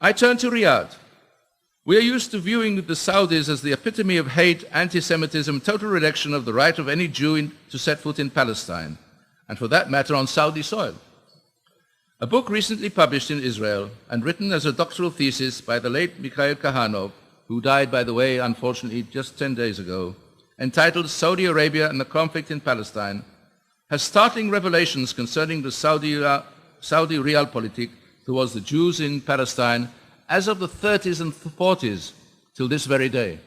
I turn to Riyadh. We are used to viewing the Saudis as the epitome of hate, anti-Semitism, total rejection of the right of any Jew to set foot in Palestine, and for that matter on Saudi soil. A book recently published in Israel and written as a doctoral thesis by the late Mikhail Kahanov, who died, by the way, unfortunately, just 10 days ago, entitled Saudi Arabia and the Conflict in Palestine, has startling revelations concerning the Saudi realpolitik towards the Jews in Palestine as of the 30s and 40s till this very day.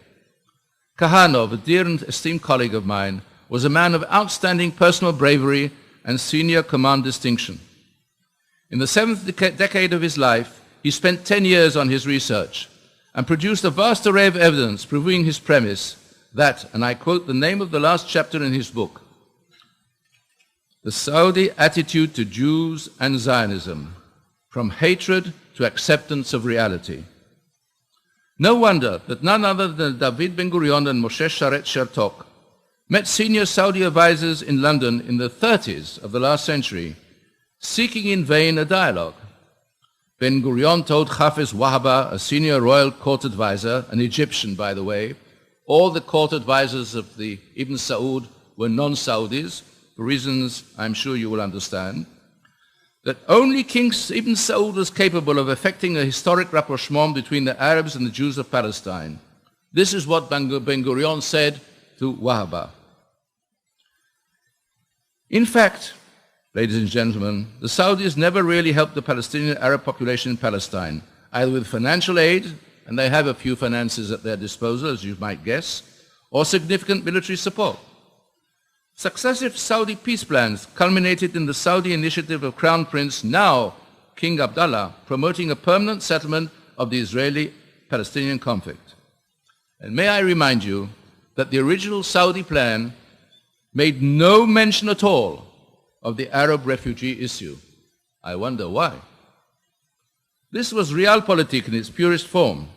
Kahanov, a dear and esteemed colleague of mine, was a man of outstanding personal bravery and senior command distinction. In the seventh decade of his life, he spent 10 years on his research and produced a vast array of evidence proving his premise that, and I quote the name of the last chapter in his book, "The Saudi attitude to Jews and Zionism, from hatred to acceptance of reality." No wonder that none other than David Ben-Gurion and Moshe Sharet Shertok met senior Saudi advisors in London in the 30s of the last century, seeking in vain a dialogue. Ben-Gurion told Hafez Wahaba, a senior royal court advisor, an Egyptian by the way, all the court advisors of the Ibn Saud were non-Saudis, for reasons I'm sure you will understand, that only King Ibn Saud was capable of effecting a historic rapprochement between the Arabs and the Jews of Palestine. This is what Ben-Gurion said to Wahaba. In fact, ladies and gentlemen, the Saudis never really helped the Palestinian Arab population in Palestine, either with financial aid, and they have a few finances at their disposal, as you might guess, or significant military support. Successive Saudi peace plans culminated in the Saudi initiative of Crown Prince, now King Abdullah, promoting a permanent settlement of the Israeli-Palestinian conflict. And may I remind you that the original Saudi plan made no mention at all of the Arab refugee issue. I wonder why. This was realpolitik in its purest form.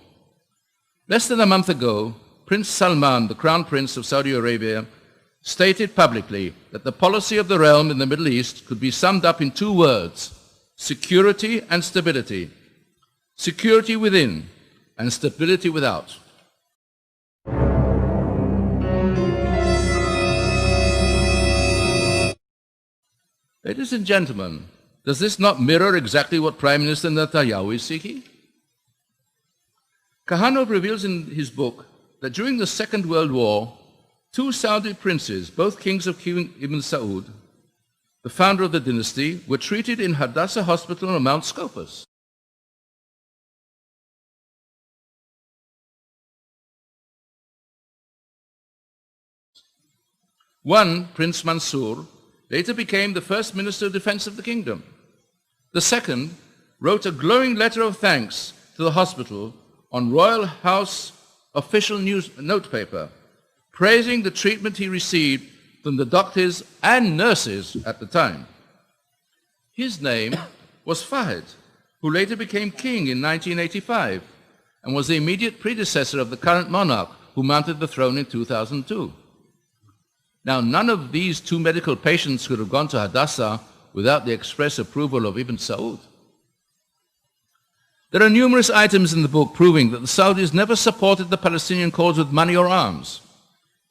Less than a month ago, Prince Salman, the Crown Prince of Saudi Arabia, stated publicly that the policy of the realm in the Middle East could be summed up in two words: security and stability. Security within and stability without. Ladies and gentlemen, does this not mirror exactly what Prime Minister Netanyahu is seeking? Kahanov reveals in his book that during the Second World War, two Saudi princes, both kings of King Ibn Saud, the founder of the dynasty, were treated in Hadassah Hospital on Mount Scopus. One, Prince Mansour, later became the first Minister of Defense of the kingdom. The second wrote a glowing letter of thanks to the hospital on Royal House official news notepaper, praising the treatment he received from the doctors and nurses at the time. His name was Fahd, who later became king in 1985 and was the immediate predecessor of the current monarch who mounted the throne in 2002. Now, none of these two medical patients could have gone to Hadassah without the express approval of Ibn Saud. There are numerous items in the book proving that the Saudis never supported the Palestinian cause with money or arms.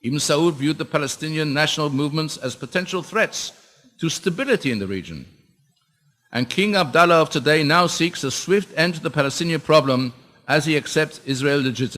Ibn Saud viewed the Palestinian national movements as potential threats to stability in the region. And King Abdullah of today now seeks a swift end to the Palestinian problem as he accepts Israel's legitimacy.